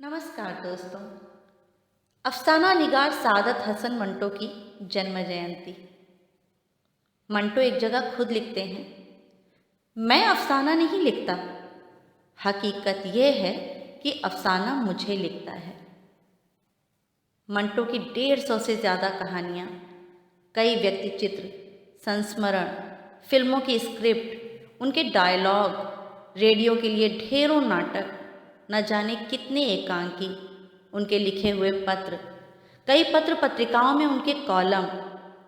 नमस्कार दोस्तों। अफसाना निगार सादत हसन मंटो की जन्म जयंती। मंटो एक जगह खुद लिखते हैं, मैं अफसाना नहीं लिखता, हकीकत यह है कि अफसाना मुझे लिखता है। मंटो की 150 से ज़्यादा कहानियाँ, कई व्यक्ति चित्र, संस्मरण, फिल्मों की स्क्रिप्ट, उनके डायलॉग, रेडियो के लिए ढेरों नाटक, न जाने कितने एकांकी, उनके लिखे हुए पत्र, कई पत्र पत्रिकाओं में उनके कॉलम,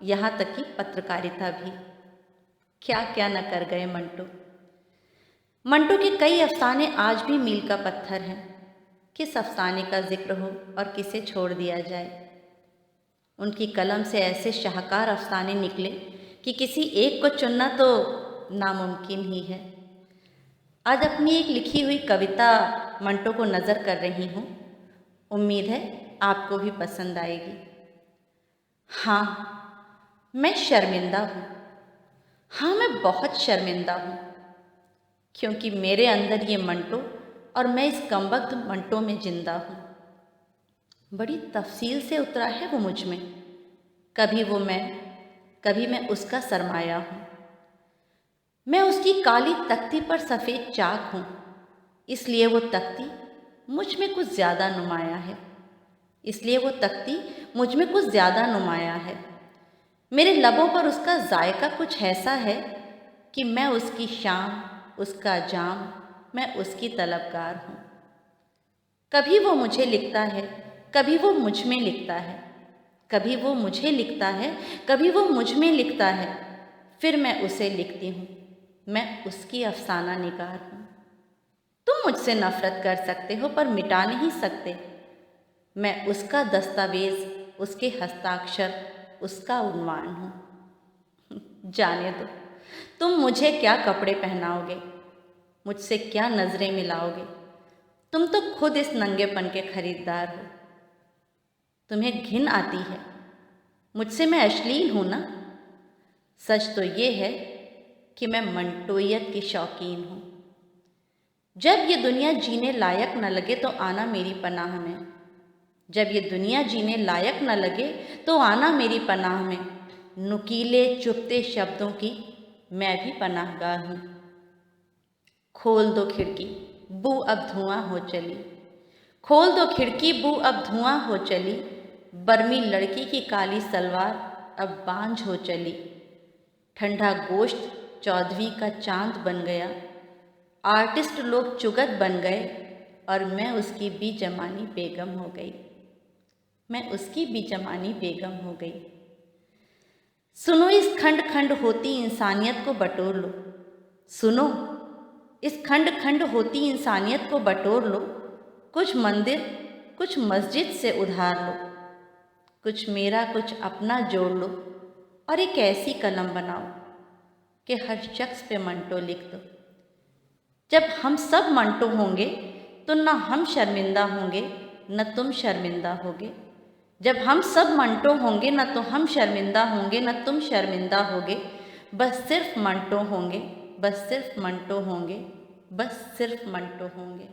यहाँ तक कि पत्रकारिता भी। क्या क्या न कर गए मंटो। मंटो के कई अफसाने आज भी मील का पत्थर हैं। किस अफसाने का जिक्र हो और किसे छोड़ दिया जाए। उनकी कलम से ऐसे शाहकार अफसाने निकले कि किसी एक को चुनना तो नामुमकिन ही है। आज अपनी एक लिखी हुई कविता मंटो को नज़र कर रही हूँ। उम्मीद है आपको भी पसंद आएगी। हाँ, मैं शर्मिंदा हूँ। हाँ, मैं बहुत शर्मिंदा हूँ, क्योंकि मेरे अंदर ये मंटो और मैं इस कमबख्त मंटो में जिंदा हूँ। बड़ी तफसील से उतरा है वो मुझ में। कभी वो मैं, कभी मैं उसका सरमाया हूँ। मैं उसकी काली तख्ती पर सफ़ेद चाक हूँ, इसलिए वो तख्ती मुझ में कुछ ज़्यादा नुमाया है। इसलिए वो तख्ती मुझ में कुछ ज़्यादा नुमाया है। मेरे लबों पर उसका जायका कुछ ऐसा है कि मैं उसकी शाम, उसका जाम, मैं उसकी तलबगार हूँ। कभी वो मुझे लिखता है, कभी वो मुझ में लिखता है। कभी वो मुझे लिखता है, कभी वो मुझ में लिखता है। फिर मैं उसे लिखती हूँ। मैं उसकी अफसाना निगार हूँ। तुम मुझसे नफरत कर सकते हो पर मिटा नहीं सकते। मैं उसका दस्तावेज, उसके हस्ताक्षर, उसका उन्वान हूँ। जाने दो, तुम मुझे क्या कपड़े पहनाओगे, मुझसे क्या नज़रें मिलाओगे। तुम तो खुद इस नंगेपन के खरीदार हो। तुम्हें घिन आती है मुझसे, मैं अश्लील हूँ ना। सच तो ये है कि मैं मंटोयत की शौकीन हूँ। जब ये दुनिया जीने लायक न लगे तो आना मेरी पनाह में। जब ये दुनिया जीने लायक न लगे तो आना मेरी पनाह में। नुकीले चुभते शब्दों की मैं भी पनाहगाह हूँ। खोल दो खिड़की, बू अब धुआं हो चली। खोल दो खिड़की, बू अब धुआं हो चली। बर्मी लड़की की काली सलवार अब बांझ हो चली। ठंडा गोश्त चौदहवीं का चांद बन गया। आर्टिस्ट लोग चुगत बन गए और मैं उसकी बीजमानी बेगम हो गई। मैं उसकी बीजमानी बेगम हो गई। सुनो, इस खंड खंड होती इंसानियत को बटोर लो। सुनो, इस खंड खंड होती इंसानियत को बटोर लो। कुछ मंदिर, कुछ मस्जिद से उधार लो। कुछ मेरा, कुछ अपना जोड़ लो और एक ऐसी कलम बनाओ कि हर शख्स पे मंटो लिख दो। जब हम सब मंटो होंगे तो न हम शर्मिंदा होंगे, न तुम शर्मिंदा होगे। जब हम सब मंटो होंगे न तो हम शर्मिंदा होंगे, न तुम शर्मिंदा होगे। बस सिर्फ मंटो होंगे, बस सिर्फ मंटो होंगे, बस सिर्फ मंटो होंगे।